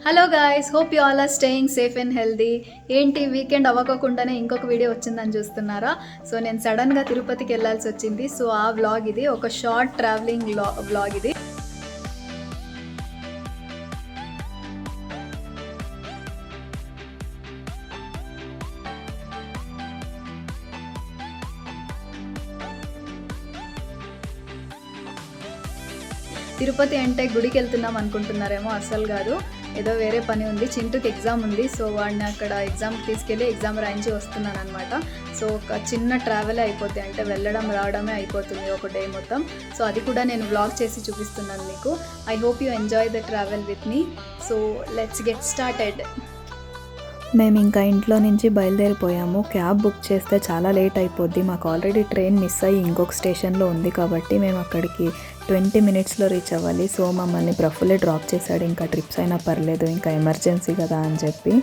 Hello guys, hope you all are staying safe and healthy. ఏంటి weekend అవ్వకుండానే ఇంకొక video వచ్చిందని చూస్తున్నారా? సో నేను సడన్గా తిరుపతికి వెళ్ళాల్సి వచ్చింది. సో ఆ వ్లాగ్ ఇది, ఒక షార్ట్ ట్రావెలింగ్ వ్లాగ్ ఇది. తిరుపతి అంటే గుడికి వెళ్తున్నాం అనుకుంటున్నారేమో, అస్సలు కాదు. ఏదో వేరే పని ఉంది. చింటూకి ఎగ్జామ్ ఉంది. సో వాడిని అక్కడ ఎగ్జామ్కి తీసుకెళ్ళి ఎగ్జామ్ రాయించి వస్తున్నాను అనమాట. సో ఒక చిన్న ట్రావెల్ అయిపోతుంది, అంటే వెళ్ళడం రావడమే అయిపోతుంది ఒక డే మొత్తం. సో అది కూడా నేను వ్లాగ్ చేసి చూపిస్తున్నాను మీకు. I hope you enjoy the travel with me. So let's get started. మేము ఇంకా ఇంట్లో నుంచి బయలుదేరిపోయాము. క్యాబ్ బుక్ చేస్తే చాలా లేట్ అయిపోద్ది. మాకు ఆల్రెడీ ట్రైన్ మిస్ అయ్యి ఇంకొక స్టేషన్లో ఉంది కాబట్టి మేము అక్కడికి 20 మినిట్స్లో రీచ్ అవ్వాలి. సో మమ్మల్ని ప్రఫుల్లే డ్రాప్ చేశాడు. ఇంకా ట్రిప్స్ అయినా పర్లేదు, ఇంకా ఎమర్జెన్సీ కదా అని చెప్పి.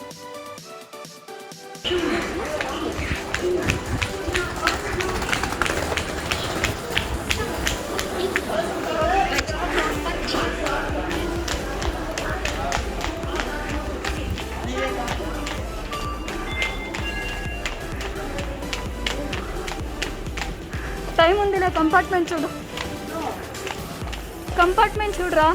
టైం ఉందిలే, కంపార్ట్మెంట్ చూడు, కంపార్ట్మెంట్ చూడరా.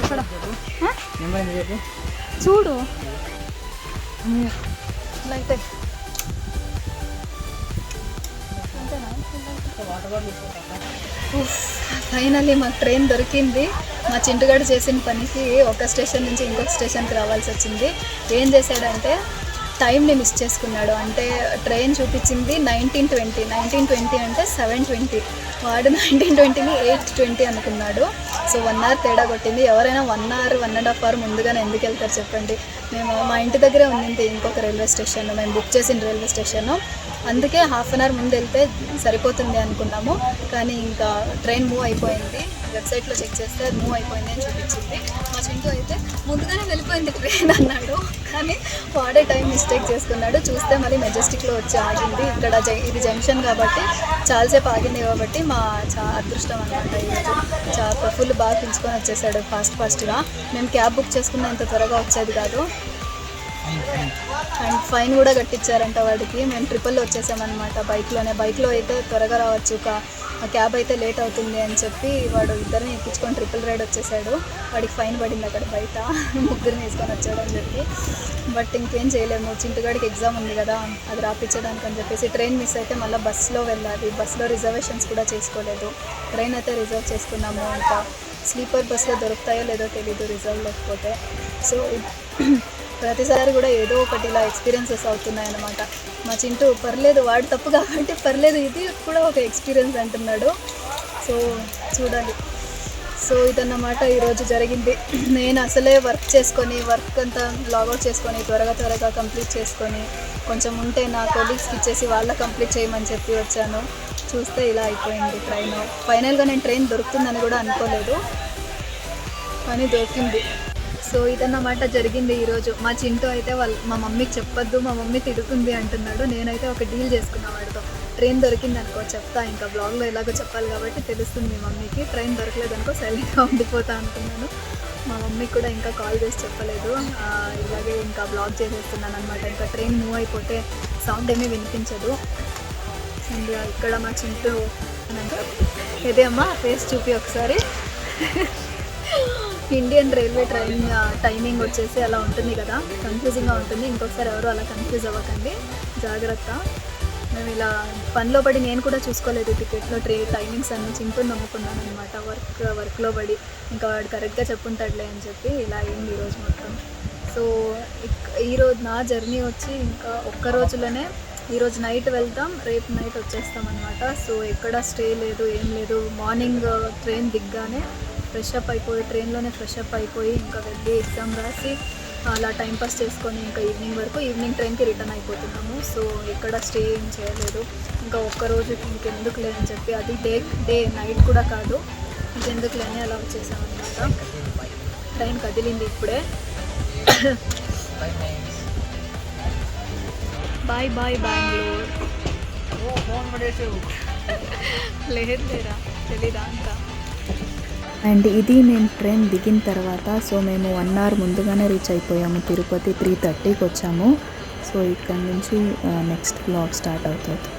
ఎక్కడ చూడు అయితే. ఫైనల్లీ మాకు ట్రైన్ దొరికింది. మా చింటుగాడు చేసిన పనికి ఒక స్టేషన్ నుంచి ఇంకొక స్టేషన్కి రావాల్సి వచ్చింది. ఏం చేశాడంటే టైంని మిస్ చేసుకున్నాడు. అంటే ట్రైన్ చూపించింది 19:20 అంటే 7:20. వాడు 19:20ని 8:20 అనుకున్నాడు. సో 1 అవర్ తేడా కొట్టింది. ఎవరైనా 1 అవర్ 1.5 అవర్ ముందుగానే ఎందుకు వెళ్తారు చెప్పండి. మేము మా ఇంటి దగ్గరే ఉంది ఇంకొక రైల్వే స్టేషన్, మేము బుక్ చేసిన రైల్వే స్టేషను. అందుకే హాఫ్ అన్ అవర్ ముందు వెళ్తే సరిపోతుంది అనుకున్నాము. కానీ ఇంకా ట్రైన్ మూవ్ అయిపోయింది. వెబ్సైట్లో చెక్ చేస్తే అది మూవ్ అయిపోయింది అని చూపించింది. మా చింటూ అయితే ముందుగానే వెళ్ళిపోయింది ట్రైన్ అన్నాడు. కానీ వాడే టైం మిస్టేక్ చేసుకున్నాడు. చూస్తే మళ్ళీ మెజెస్టిక్లో వచ్చి ఆగింది. ఇక్కడ ఇది జంక్షన్ కాబట్టి చాలాసేపు ఆగింది కాబట్టి మా అదృష్టం అనమాట. ఈరోజు ఫుల్ బాగా పిలుచుకొని వచ్చేసాడు ఫాస్ట్గా. మేము క్యాబ్ బుక్ చేసుకున్న ఇంత త్వరగా వచ్చేది కాదు. అండ్ ఫైన్ కూడా కట్టించారంట వాడికి. మేము ట్రిపుల్లో వచ్చేసామన్నమాట బైక్లో అయితే త్వరగా రావచ్చు, క్యాబ్ అయితే లేట్ అవుతుంది అని చెప్పి వాడు ఇద్దరిని ఎక్కించుకొని ట్రిపుల్ రైడ్ వచ్చేసాడు. వాడికి ఫైన్ పడింది అక్కడ బయట, ముగ్గురిని వేసుకొని వచ్చాడని చెప్పి. బట్ ఇంకేం చేయలేము, చింటుగాడికి ఎగ్జామ్ ఉంది కదా, అది రాపించడానికి అని చెప్పేసి. ట్రైన్ మిస్ అయితే మళ్ళీ బస్సులో వెళ్ళాలి. బస్సులో రిజర్వేషన్స్ కూడా చేసుకోలేదు. ట్రైన్ అయితే రిజర్వ్ చేసుకున్నాము. ఇంకా స్లీపర్ బస్సులో దొరుకుతాయో లేదో తెలీదు రిజర్వ్ లేకపోతే. సో ప్రతిసారి కూడా ఏదో ఒకటి ఇలా ఎక్స్పీరియన్సెస్ అవుతున్నాయన్నమాట. మా చింటూ పర్లేదు, వాడు తప్పు కాబట్టి పర్లేదు, ఇది కూడా ఒక ఎక్స్పీరియన్స్ అంటున్నాడు. సో చూడాలి. సో ఇదన్నమాట ఈరోజు జరిగింది. నేను అసలే వర్క్ అంతా లాగౌట్ చేసుకొని త్వరగా కంప్లీట్ చేసుకొని కొంచెం ఉంటే నా కొలీగ్స్కి ఇచ్చేసి వాళ్ళ కంప్లీట్ చేయమని చెప్పి వచ్చాను. చూస్తే ఇలా అయిపోయింది ట్రైన్. ఫైనల్గా నేను ట్రైన్ దొరుకుతుందని కూడా అనుకోలేదు, కానీ దొరికింది. సో ఇదన్నమాట జరిగింది ఈరోజు. మా చింటూ అయితే మా మమ్మీకి చెప్పొద్దు, మా మమ్మీ తిడుతుంది అంటున్నాడు. నేనైతే ఒక డీల్ చేసుకున్నా వాడితో, ట్రైన్ దొరికింది అనుకో చెప్తా, ఇంకా బ్లాగ్లో ఎలాగో చెప్పాలి కాబట్టి తెలుస్తుంది మీ మమ్మీకి. ట్రైన్ దొరకలేదు అనుకో సైలెంట్గా ఉండిపోతా అనుకున్నాను. మా మమ్మీకి కూడా ఇంకా కాల్ చేసి చెప్పలేదు. ఇలాగే ఇంకా బ్లాగ్ చేసేస్తున్నాను అనమాట. ఇంకా ట్రైన్ మూవ్ అయిపోతే సౌండ్ ఏమీ వినిపించదు. అండ్ ఇక్కడ మా చింటూ అని అంటారు. ఇదే అమ్మా ఫేస్ చూపి ఒకసారి. ఇండియన్ రైల్వే ట్రైన్ టైమింగ్ వచ్చేసి అలా ఉంటుంది కదా, కన్ఫ్యూజింగ్గా ఉంటుంది. ఇంకొకసారి ఎవరు అలా కన్ఫ్యూజ్ అవ్వకండి, జాగ్రత్త. మేము ఇలా పనిలో పడి నేను కూడా చూసుకోలేదు టికెట్లో టైమింగ్స్ అన్ని. చింటూ నమ్ముకున్నాను అనమాట. వర్క్లో పడి ఇంకా వాడు కరెక్ట్గా చెప్పుంటాడులే అని చెప్పి ఇలా అయింది ఈరోజు మొత్తం. సో ఈరోజు నా జర్నీ వచ్చి ఇంకా ఒక్క రోజులోనే, ఈరోజు నైట్ వెళ్తాం, రేపు నైట్ వచ్చేస్తాం అనమాట. సో ఎక్కడ స్టే లేదు, ఏం లేదు. మార్నింగ్ ట్రైన్ దిగ్గానే ట్రైన్లోనే ఫ్రెష్ అప్ అయిపోయి ఇంకా వెళ్ళి ఎగ్జామ్ రాసి అలా టైంపాస్ చేసుకొని ఇంకా ఈవినింగ్ ట్రైన్కి రిటర్న్ అయిపోతున్నాము. సో ఎక్కడ స్టే ఏం చేయలేదు. ఇంకా ఒక్కరోజు ఇంకెందుకు లేదని చెప్పి, అది డే నైట్ కూడా కాదు, ఇంకెందుకులేని అలా వచ్చేసాం అనమాట. ట్రైన్ కదిలింది ఇప్పుడే. Bye bye Bengaluru. లేదు లేరా, తెలీదా అంతా. అండ్ ఇది మేము ట్రైన్ దిగిన తర్వాత, సో మేము 1 hour ముందుగానే రీచ్ అయిపోయాము తిరుపతి. 3:30కి వచ్చాము. సో ఇక్కడ నుంచి నెక్స్ట్ బ్లాగ్ స్టార్ట్ అవుతుంది.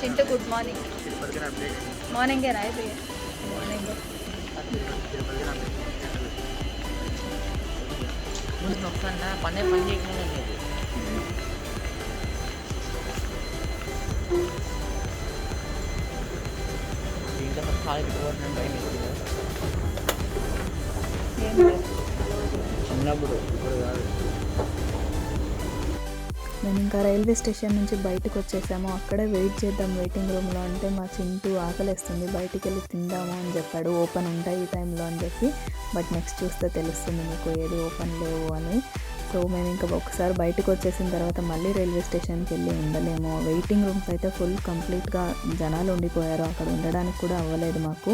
Chintu good morning. మార్నింగే అయిపోయాయి. మార్నింగ్ మేము ఇంకా రైల్వే స్టేషన్ నుంచి బయటకు వచ్చేసాము. అక్కడే వెయిట్ చేద్దాం వెయిటింగ్ రూమ్లో అంటే మా చింటూ ఆకలిస్తుంది, బయటికి వెళ్ళి తిందాము అని చెప్పాడు. ఓపెన్ ఉంటాయి ఈ టైంలో అని చెప్పి. బట్ నెక్స్ట్ చూస్తే తెలుస్తుంది మీకు ఏది ఓపెన్ లేవు అని. సో మేము ఇంకా ఒకసారి బయటకు వచ్చేసిన తర్వాత మళ్ళీ రైల్వే స్టేషన్కి వెళ్ళి ఉండలేము. వెయిటింగ్ రూమ్స్ అయితే ఫుల్ కంప్లీట్గా జనాలు ఉండిపోయారు. అక్కడ ఉండడానికి కూడా అవ్వలేదు మాకు.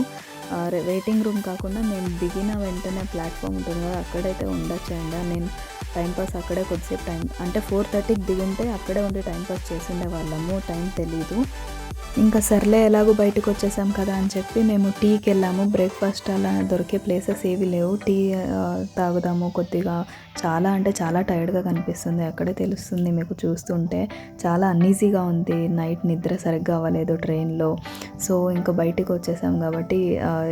వెయిటింగ్ రూమ్ కాకుండా మేము దిగిన వెంటనే ప్లాట్ఫామ్ ఉంటుంది కదా, అక్కడైతే ఉండొచ్చు అండి. నేను టైంపాస్ అక్కడే కొద్దిసేపు అంటే 4:30కి దిగుంటే అక్కడే ఉండి టైంపాస్ చేసిండే వాళ్ళము. టైం తెలీదు. ఇంకా సర్లే ఎలాగో బయటకు వచ్చేసాం కదా అని చెప్పి మేము టీకి వెళ్ళాము. బ్రేక్ఫాస్ట్ అలా దొరికే ప్లేసెస్ ఏవి లేవు. టీ తాగుదాము కొద్దిగా. చాలా అంటే చాలా టైర్డ్గా కనిపిస్తుంది. అక్కడే తెలుస్తుంది మీకు చూస్తుంటే. చాలా అన్ఈజీగా ఉంది. నైట్ నిద్ర సరిగ్గా అవ్వలేదు ట్రైన్లో. సో ఇంకా బయటకు వచ్చేసాం కాబట్టి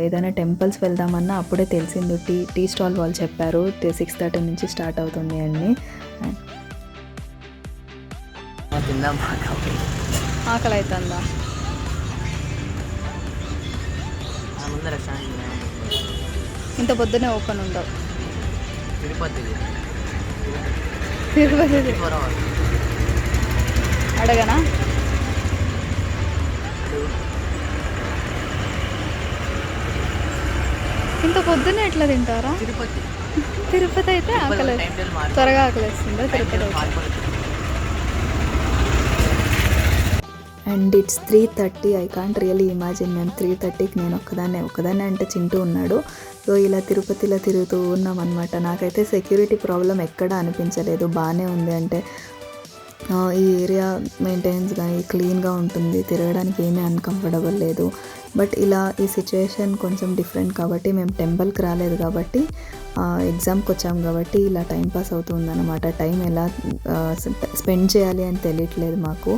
ఏదైనా టెంపుల్స్ వెళ్దామన్నా అప్పుడే తెలిసింది. టీ స్టాల్ వాళ్ళు చెప్పారు 6:30 నుంచి స్టార్ట్ అవుతుంది అని. ఆకలి అవుతుందా? ఇంత పొద్దునే ఓపెన్ ఉండవు. తిరుపతి అడగనా? ఇంత పొద్దునే ఎట్లా తింటారా? తిరుపతి అయితే ఆకలి త్వరగా ఆకలిస్తుందా? తిరుపతి అయితే and it's 3:30. I can't really imagine మేము 3:30కి నేను ఒక్కదాన్నే అంటే చింటూ ఉన్నాడు. సో ఇలా తిరుపతిలో తిరుగుతూ ఉన్నాం అనమాట. నాకైతే సెక్యూరిటీ ప్రాబ్లం ఎక్కడా అనిపించలేదు. బాగానే ఉంది. అంటే ఈ ఏరియా మెయింటెనెన్స్ కానీ క్లీన్గా ఉంటుంది. తిరగడానికి ఏమీ అన్కంఫర్టబుల్ లేదు. బట్ ఇలా ఈ సిచ్యువేషన్ కొంచెం డిఫరెంట్ కాబట్టి మేము టెంపుల్కి రాలేదు కాబట్టి ఎగ్జామ్కి వచ్చాము కాబట్టి ఇలా టైంపాస్ అవుతుందన్నమాట. టైం ఎలా స్పెండ్ చేయాలి అని తెలియట్లేదు మాకు.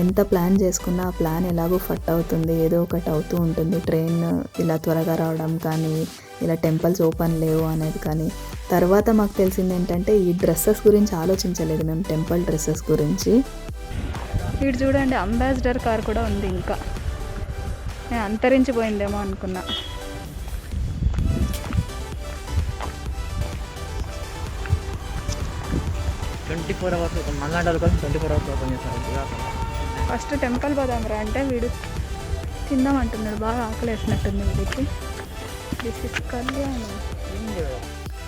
ఎంత ప్లాన్ చేసుకున్నా ఆ ప్లాన్ ఎలాగో ఫట్ అవుతుంది. ఏదో ఒకటి అవుతూ ఉంటుంది. ట్రైన్ ఇలా త్వరగా రావడం కానీ, ఇలా టెంపుల్స్ ఓపెన్ లేవు అనేది కానీ. తర్వాత మాకు తెలిసింది ఏంటంటే ఈ డ్రెస్సెస్ గురించి ఆలోచించలేదు మేము, టెంపుల్ డ్రెస్సెస్ గురించి. ఇటు చూడండి, అంబాసిడర్ కార్ కూడా ఉంది. ఇంకా నేను అంతరించిపోయిందేమో అనుకున్నా. ఫస్ట్ టెంపుల్ పోదాంరా అంటే వీడు తిందామంటున్నాడు. బాగా ఆకలి వేసినట్టుంది వీడికి. దిస్ ఇస్ కళ్యాణం.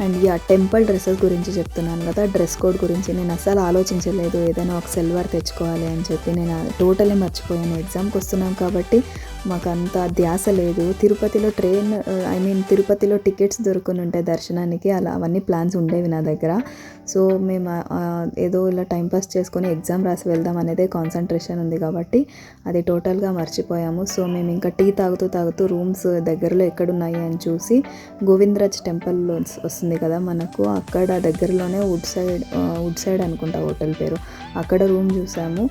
అండ్ టెంపుల్ డ్రెస్సెస్ గురించి చెప్తున్నాను కదా, డ్రెస్ కోడ్ గురించి నేను అస్సలు ఆలోచించలేదు. ఏదైనా ఒక సిల్వర్ తెచ్చుకోవాలి అని చెప్పి నేను టోటలీ మర్చిపోయాను. ఎగ్జామ్కి వస్తున్నాం కాబట్టి మాకు అంత ధ్యాస లేదు. తిరుపతిలో తిరుపతిలో టికెట్స్ దొరుకుని ఉంటాయి దర్శనానికి. అలా అవన్నీ ప్లాన్స్ ఉండేవి నా దగ్గర. సో మేము ఏదో ఇలా టైంపాస్ చేసుకొని ఎగ్జామ్ రాసి వెళ్దాం అనేదే కాన్సన్ట్రేషన్ ఉంది కాబట్టి అది టోటల్గా మర్చిపోయాము. సో మేము ఇంకా టీ తాగుతూ రూమ్స్ దగ్గరలో ఎక్కడున్నాయి అని చూసి గోవిందరాజ్ టెంపుల్ వస్తుంది కదా మనకు, అక్కడ దగ్గరలోనే వుడ్ సైడ్ అనుకుంటా హోటల్ పేరు, అక్కడ రూమ్ చూసాము.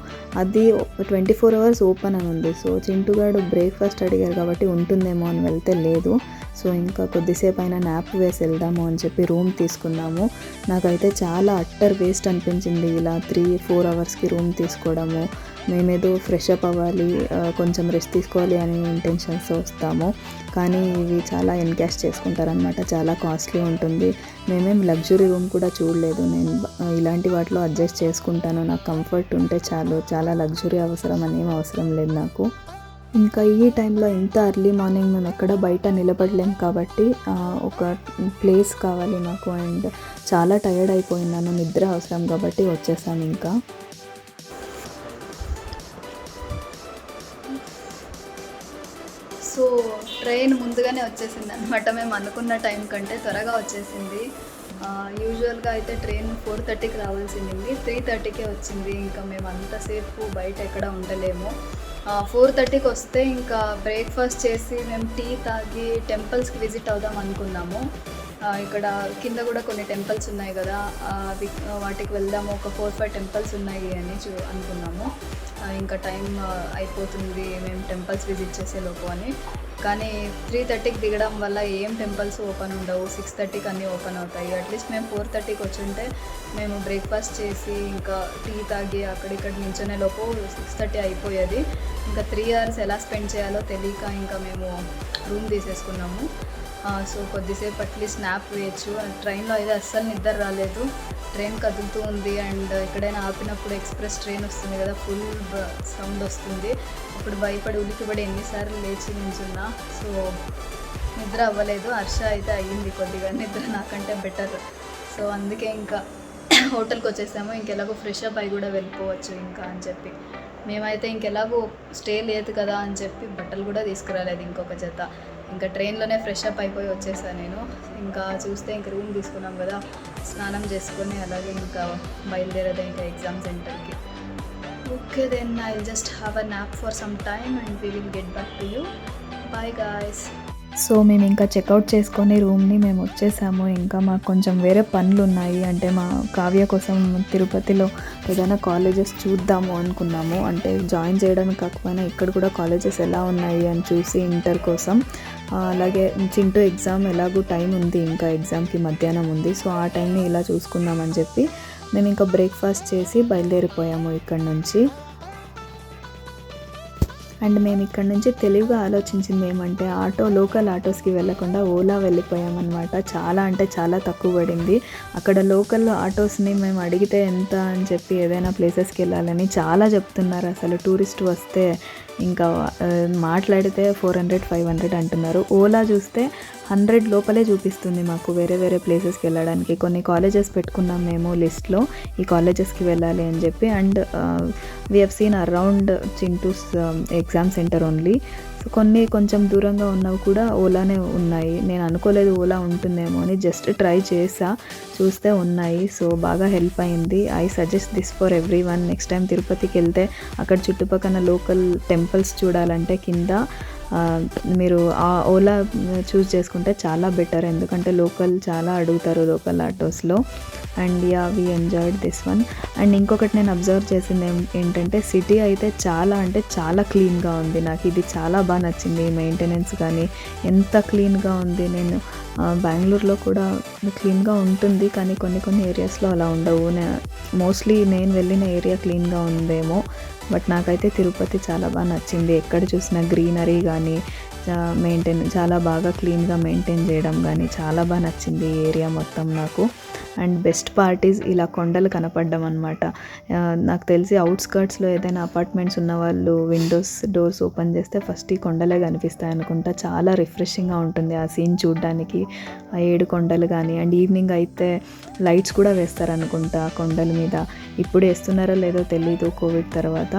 అది 24 hours ఓపెన్ అని ఉంది. సో చింటుగాడు బ్రేక్ఫాస్ట్ అడిగారు కాబట్టి ఉంటుందేమో అని వెళ్తే లేదు. సో ఇంకా కొద్దిసేపు అయినా న్యాప్ వేసి వెళ్దాము అని చెప్పి రూమ్ తీసుకున్నాము. నాకైతే చాలా అట్టర్ వేస్ట్ అనిపించింది ఇలా 3-4 hours రూమ్ తీసుకోవడము. మేమేదో ఫ్రెష్ అప్ అవ్వాలి, కొంచెం రెస్ట్ తీసుకోవాలి అనే ఇంటెన్షన్స్తో వస్తాము. కానీ ఇవి చాలా ఎన్కాష్ చేసుకుంటారనమాట. చాలా కాస్ట్లీ ఉంటుంది. మేమేం లగ్జరీ రూమ్ కూడా చూడలేదు. నేను ఇలాంటి వాటిలో అడ్జస్ట్ చేసుకుంటాను. నాకు కంఫర్ట్ ఉంటే చాలు. చాలా లగ్జరీ అవసరం అనేం అవసరం లేదు నాకు. ఇంకా ఈ టైంలో ఇంత ఎర్లీ మార్నింగ్ మేము ఎక్కడ బయట నిలబడలేం కాబట్టి ఒక ప్లేస్ కావాలి నాకు. అండ్ చాలా టైర్డ్ అయిపోయినాను, నిద్ర అవసరం కాబట్టి వచ్చేసాను ఇంకా. సో ట్రైన్ ముందుగానే వచ్చేసింది అనమాట. మేము అనుకున్న టైం కంటే త్వరగా వచ్చేసింది. యూజువల్గా అయితే ట్రైన్ 4:30కి రావాల్సింది, 3:30కే వచ్చింది. ఇంకా మేము అంతసేపు బయట ఎక్కడ ఉండలేము. 4:30కి వస్తే ఇంకా బ్రేక్ఫాస్ట్ చేసి మేము టీ తాగి టెంపుల్స్కి విజిట్ అవుదాం అనుకున్నాము. ఇక్కడ కింద కూడా కొన్ని టెంపుల్స్ ఉన్నాయి కదా, వాటికి వెళ్దాము. ఒక 4-5 టెంపుల్స్ ఉన్నాయి అని అనుకున్నాము. ఇంకా టైం అయిపోతుంది మేము టెంపుల్స్ విజిట్ చేసేలోపు అని. కానీ 3:30కి దిగడం వల్ల ఏం టెంపుల్స్ ఓపెన్ ఉండవు, 6:30కి అన్నీ ఓపెన్ అవుతాయి. అట్లీస్ట్ మేము 4:30కి వచ్చుంటే మేము బ్రేక్ఫాస్ట్ చేసి ఇంకా టీ తాగి అక్కడిక్కడ నించునే లోపు 6:30 అయిపోయేది. ఇంకా 3 hours ఎలా స్పెండ్ చేయాలో తెలియక ఇంకా మేము రూమ్ తీసేసుకున్నాము. సో కొద్దిసేపు అట్లీస్ట్ స్నాప్ వేయచ్చు. ట్రైన్లో అయితే అస్సలు నిద్ర రాలేదు. ట్రైన్ కదులుతూ ఉంది అండ్ ఎక్కడైనా ఆపినప్పుడు ఎక్స్ప్రెస్ ట్రైన్ వస్తుంది కదా, ఫుల్ సౌండ్ వస్తుంది. అప్పుడు భయపడి ఉలికిపడి ఎన్నిసార్లు లేచి నించున్నా. సో నిద్ర అవ్వలేదు. హర్ష అయితే అయ్యింది కొద్దిగా నిద్ర, నాకంటే బెటర్. సో అందుకే ఇంకా హోటల్కి వచ్చేసాము. ఇంకెలాగో ఫ్రెష్ అప్ అయి కూడా వెళ్ళిపోవచ్చు ఇంకా అని చెప్పి. మేమైతే ఇంకెలాగో స్టే లేదు కదా అని చెప్పి బట్టలు కూడా తీసుకురాలేదు ఇంకొక జత. ఇంకా ట్రైన్లోనే ఫ్రెష్ అప్ అయిపోయి వచ్చేసాను నేను. ఇంకా చూస్తే ఇంక రూమ్ తీసుకున్నాం కదా, స్నానం చేసుకొని అలాగే ఇంకా బయలుదేరేదే ఇంకా ఎగ్జామ్ సెంటర్కి. Okay then I will just have a nap for some time and we will get back to you. Bye guys. So మేము ఇంకా చెక్అవుట్ చేసుకొని రూమ్ని మేము వచ్చేసాము. ఇంకా మాకు కొంచెం వేరే పనులు ఉన్నాయి. అంటే మా కావ్య కోసం తిరుపతిలో ఏదైనా కాలేజెస్ చూద్దాము అనుకున్నాము. అంటే జాయిన్ చేయడానికి కాకపోయినా ఇక్కడ కూడా కాలేజెస్ ఎలా ఉన్నాయి అని చూసి ఇంటర్ కోసం. అలాగే చింటూ ఎగ్జామ్ ఎలాగూ టైం ఉంది, ఇంకా ఎగ్జామ్కి మధ్యాహ్నం ఉంది. సో ఆ టైంని ఇలా చూసుకుందామని చెప్పి మేము ఇంకా బ్రేక్ఫాస్ట్ చేసి బయలుదేరిపోయాము ఇక్కడ నుంచి. అండ్ మేము ఇక్కడ నుంచి తెలివిగా ఆలోచించింది ఏమంటే లోకల్ ఆటోస్కి వెళ్ళకుండా ఓలా వెళ్ళిపోయామన్నమాట. చాలా అంటే చాలా తక్కువ పడింది. అక్కడ లోకల్ ఆటోస్ని మేము అడిగితే ఎంత అని చెప్పి ఏదైనా ప్లేసెస్కి వెళ్ళాలని చాలా చెప్తున్నారు. అసలు టూరిస్ట్ వస్తే ఇంకా మాట్లాడితే 400-500 అంటున్నారు. ఓలా చూస్తే 100 లోపలే చూపిస్తుంది మాకు వేరే వేరే ప్లేసెస్కి వెళ్ళడానికి. కొన్ని కాలేజెస్ పెట్టుకున్నాం మేము లిస్ట్లో, ఈ కాలేజెస్కి వెళ్ళాలి అని చెప్పి. And we have seen around Chintu's exam centre only. So కొన్ని కొంచెం దూరంగా ఉన్నవి కూడా ఓలానే ఉన్నాయి. నేను అనుకోలేదు ఓలా ఉంటుందేమో అని, జస్ట్ ట్రై చేసా, చూస్తే ఉన్నాయి. సో బాగా హెల్ప్ అయింది. I suggest this for every one. Next time తిరుపతికి వెళ్తే అక్కడ చుట్టుపక్కల లోకల్ టెంపుల్స్ చూడాలంటే కింద మీరు ఆ ఓలా చూస్ చేసుకుంటే చాలా బెటర్. ఎందుకంటే లోకల్ చాలా అడుగుతారు లోకల్ ఆటోస్లో. And yeah we enjoyed this one. And ఇంకొకటి నేను అబ్జర్వ్ చేసింది ఏంటంటే సిటీ అయితే చాలా అంటే చాలా క్లీన్గా ఉంది. నాకు ఇది చాలా బాగా నచ్చింది. మెయింటెనెన్స్ కానీ ఎంత క్లీన్గా ఉంది. నేను బెంగళూరులో కూడా క్లీన్గా ఉంటుంది, కానీ కొన్ని ఏరియాస్లో అలా ఉండవు. మోస్ట్లీ నేను వెళ్ళిన ఏరియా క్లీన్గా ఉందేమో, బట్ నాకైతే తిరుపతి చాలా బాగా నచ్చింది. ఎక్కడ చూసినా గ్రీనరీ కానీ చాలా బాగా క్లీన్గా మెయింటైన్ చేయడం కానీ చాలా బాగా నచ్చింది ఈ ఏరియా మొత్తం నాకు. అండ్ బెస్ట్ పార్ట్ ఈజ్ ఇలా కొండలు కనపడడం అనమాట. నాకు తెలిసి అవుట్స్కర్ట్స్లో ఏదైనా అపార్ట్మెంట్స్ ఉన్న వాళ్ళు డోర్స్ ఓపెన్ చేస్తే ఫస్ట్ ఈ కొండలే కనిపిస్తాయి అనుకుంటా. చాలా రిఫ్రెషింగ్గా ఉంటుంది ఆ సీన్ చూడడానికి, ఆ 7 కొండలు కానీ. అండ్ ఈవినింగ్ అయితే లైట్స్ కూడా వేస్తారనుకుంటా కొండల మీద. ఇప్పుడు వేస్తున్నారో లేదో తెలీదు కోవిడ్ తర్వాత.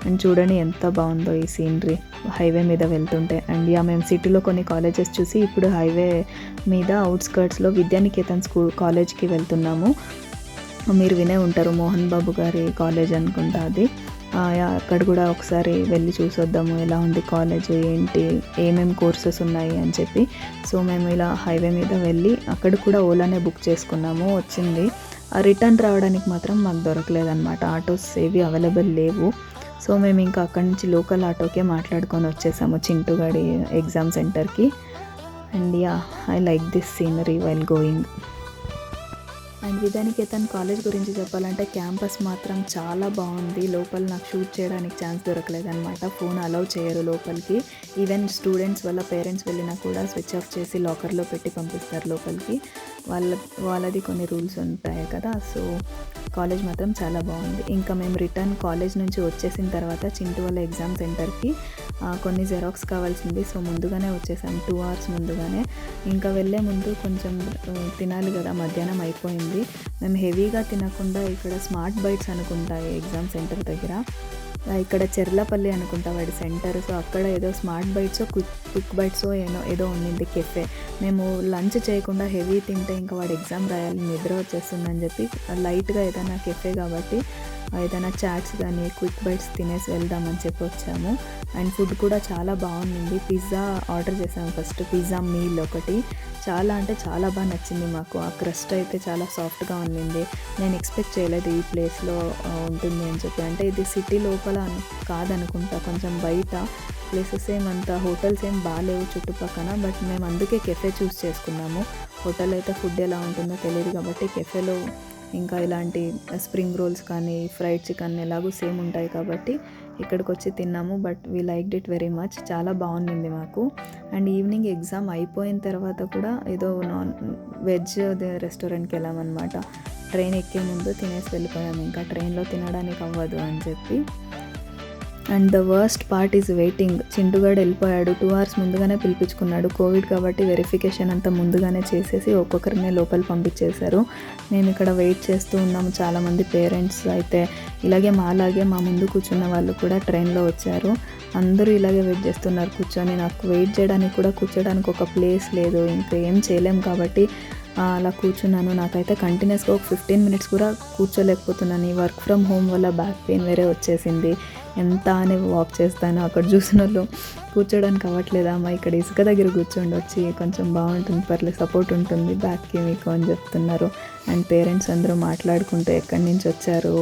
అండ్ చూడండి ఎంత బాగుందో ఈ సీనరీ హైవే మీద వెళ్తుంటే. అండ్ మేము సిటీలో కొన్ని కాలేజెస్ చూసి ఇప్పుడు హైవే మీద అవుట్స్కర్ట్స్లో విద్యానికేతన్ కాలేజ్కి వెళ్తున్నాము. మీరు వినే ఉంటారు, మోహన్ బాబు గారి కాలేజ్ అనుకుంటా అది. అక్కడ కూడా ఒకసారి వెళ్ళి చూసొద్దాము ఎలా ఉంది కాలేజ్, ఏంటి, ఏమేమి కోర్సెస్ ఉన్నాయి అని చెప్పి. సో మేము ఇలా హైవే మీద వెళ్ళి అక్కడ కూడా ఓలానే బుక్ చేసుకున్నాము. వచ్చింది. రిటర్న్ రావడానికి మాత్రం మాకు దొరకలేదన్నమాట. ఆటోస్ ఏవి అవైలబుల్ లేవు. సో మేము ఇంకా అక్కడి నుంచి లోకల్ ఆటోకే మాట్లాడుకొని వచ్చేసాము చింటూగాడి ఎగ్జామ్ సెంటర్కి. And I like this scenery while going. And Vidyaniketan college గురించి చెప్పాలంటే క్యాంపస్ మాత్రం చాలా బాగుంది. లోపల నాకు షూట్ చేయడానికి ఛాన్స్ దొరకలేదన్నమాట. ఫోన్ అలౌ చేయరు లోపలికి. ఈవెన్ స్టూడెంట్స్ వాళ్ళ పేరెంట్స్ వెళ్ళినా కూడా స్విచ్ ఆఫ్ చేసి లాకర్లో పెట్టి పంపిస్తారు లోపలికి. వాళ్ళది కొన్ని రూల్స్ ఉంటాయి కదా. సో కాలేజ్ మాత్రం చాలా బాగుంది. ఇంకా మేము రిటర్న్ కాలేజ్ నుంచి వచ్చేసిన తర్వాత చింటూ వాళ్ళ ఎగ్జామ్ సెంటర్కి కొన్ని జెరాక్స్ కావాల్సింది. సో ముందుగానే వచ్చేసాం, 2 hours ముందుగానే. ఇంకా వెళ్ళే ముందు కొంచెం తినాలి కదా, మధ్యాహ్నం అయిపోయింది. మేము హెవీగా తినకుండా ఇక్కడ స్మార్ట్ బైట్స్ అనుకుంటాయి ఎగ్జామ్ సెంటర్ దగ్గర, ఇక్కడ చెర్లపల్లి అనుకుంటా వాడి సెంటర్. సో అక్కడ ఏదో స్మార్ట్ బైట్సో క్విక్ బైట్సో ఏదో ఉండింది కెఫే. మేము లంచ్ చేయకుండా హెవీ తింటే ఇంకా వాడు ఎగ్జామ్ రాయాలి, నిద్ర వచ్చేస్తుందని చెప్పి లైట్గా ఏదైనా కెఫే కాబట్టి ఏదైనా చాట్స్ కానీ క్విక్ బైట్స్ తినేసి వెళ్దామని చెప్పి వచ్చాము. అండ్ ఫుడ్ కూడా చాలా బాగుంది. పిజ్జా ఆర్డర్ చేసాము ఫస్ట్, పిజ్జా మీల్ ఒకటి. చాలా అంటే చాలా బాగా నచ్చింది మాకు. ఆ క్రస్ట్ అయితే చాలా సాఫ్ట్గా ఉండింది. నేను ఎక్స్పెక్ట్ చేయలేదు ఈ ప్లేస్లో ఉంటుంది అని చెప్పి. అంటే ఇది సిటీ లోపల కాదనుకుంటా, కొంచెం బయట ప్లేసెస్ ఏమంత హోటల్స్ ఏం బాగాలేవు చుట్టుపక్కల. బట్ మేము అందుకే కెఫే చూస్ చేసుకున్నాము. హోటల్ అయితే ఫుడ్ ఎలా ఉంటుందో తెలియదు కాబట్టి కెఫేలో ఇంకా ఇలాంటి స్ప్రింగ్ రోల్స్ కానీ ఫ్రైడ్ చికెన్ ఎలాగూ సేమ్ ఉంటాయి కాబట్టి ఇక్కడికి వచ్చి తిన్నాము. But we liked it very much. చాలా బాగుండింది మాకు. అండ్ ఈవినింగ్ ఎగ్జామ్ అయిపోయిన తర్వాత కూడా ఏదో వెజ్ రెస్టారెంట్కి వెళ్ళామన్నమాట. ట్రైన్ ఎక్కే ముందు తినేసి వెళ్ళిపోయాము. ఇంకా ట్రైన్లో తినడానికి అవ్వదు అని చెప్పి. And the worst part is waiting. చింటుగాడు వెళ్ళిపోయాడు, 2 hours ముందుగానే పిలిపించుకున్నాడు. కోవిడ్ కాబట్టి వెరిఫికేషన్ అంతా ముందుగానే చేసేసి ఒక్కొక్కరినే లోపల పంపించేశారు. మేము ఇక్కడ వెయిట్ చేస్తూ ఉన్నాము. చాలామంది పేరెంట్స్ అయితే ఇలాగే మాలాగే మా ముందు కూర్చున్న వాళ్ళు కూడా ట్రైన్లో వచ్చారు. అందరూ ఇలాగే వెయిట్ చేస్తున్నారు కూర్చొని. నాకు వెయిట్ చేయడానికి కూడా కూర్చోడానికి ఒక ప్లేస్ లేదు, ఇంకా ఏం చేయలేం కాబట్టి అలా కూర్చున్నాను. నాకైతే కంటిన్యూస్గా ఒక 15 minutes కూడా కూర్చోలేకపోతున్నాను. ఈ వర్క్ ఫ్రమ్ హోమ్ వల్ల బ్యాక్ పెయిన్ వేరే వచ్చేసింది. ఎంత అని వాక్ చేస్తాను, అక్కడ చూసిన వాళ్ళు కూర్చోడానికి అవ్వట్లేదమ్మా, ఇక్కడ ఇసుక దగ్గర కూర్చోండి వచ్చి, కొంచెం బాగుంటుంది, పర్లేదు సపోర్ట్ ఉంటుంది బ్యాక్కి మీకు అని చెప్తున్నారు. అండ్ పేరెంట్స్ అందరూ మాట్లాడుకుంటూ ఎక్కడి నుంచి వచ్చారు,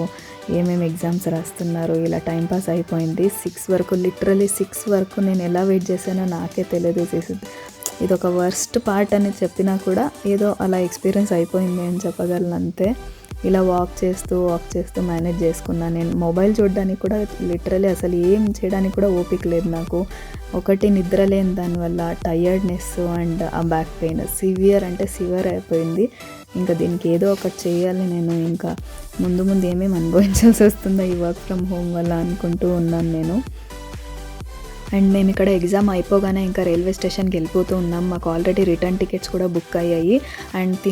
ఏమేమి ఎగ్జామ్స్ రాస్తున్నారు, ఇలా టైంపాస్ అయిపోయింది. 6 వరకు, లిటరలీ 6 వరకు నేను ఎలా వెయిట్ చేశానో నాకే తెలియదు. ఇది ఒక వర్స్ట్ పార్ట్ అని చెప్పినా కూడా ఏదో అలా ఎక్స్పీరియన్స్ అయిపోయింది అని చెప్పగలను అంతే. ఇలా వాక్ చేస్తూ మేనేజ్ చేసుకున్నాను. నేను మొబైల్ చూడడానికి కూడా లిటరలీ అసలు ఏం చేయడానికి కూడా ఓపిక లేదు నాకు. ఒకటి నిద్ర లేని దానివల్ల టయర్డ్నెస్ అండ్ ఆ బ్యాక్ పెయిన్ సివియర్ అయిపోయింది. ఇంకా దీనికి ఏదో ఒకటి చేయాలి నేను, ఇంకా ముందు ఏమేమి అనుభవించాల్సి వస్తుందో ఈ వర్క్ ఫ్రమ్ హోమ్ వల్ల అనుకుంటూ ఉన్నాను నేను. అండ్ మేము ఇక్కడ ఎగ్జామ్ అయిపోగానే ఇంకా రైల్వే స్టేషన్కి వెళ్ళిపోతూ ఉన్నాం. మాకు ఆల్రెడీ రిటర్న్ టికెట్స్ కూడా బుక్ అయ్యాయి. అండ్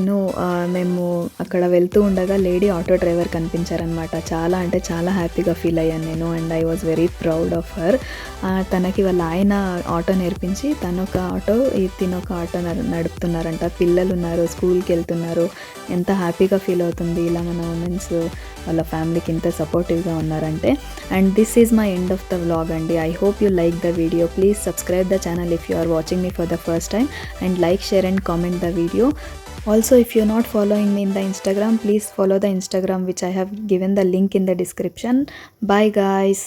మేము అక్కడ వెళ్తూ ఉండగా లేడీ ఆటో డ్రైవర్ కనిపించారనమాట. చాలా అంటే చాలా హ్యాపీగా ఫీల్ అయ్యాను నేను. And I was very proud of her. తనకి వాళ్ళ ఆయన ఆటో నేర్పించి తినొక ఆటో నడుపుతున్నారంట. పిల్లలు ఉన్నారు, స్కూల్కి వెళ్తున్నారు. ఎంత హ్యాపీగా ఫీల్ అవుతుంది ఇలా మన ఉమెన్స్ వాళ్ళ ఫ్యామిలీకి ఇంత సపోర్టివ్గా ఉన్నారంటే. And this is my end of the vlog అండి. I hope you like the video. Please subscribe the channel if you are watching me for the first time, and like, share and comment the video. Also, if you're not following me in the Instagram, please follow the Instagram which I have given the link in the description. Bye guys.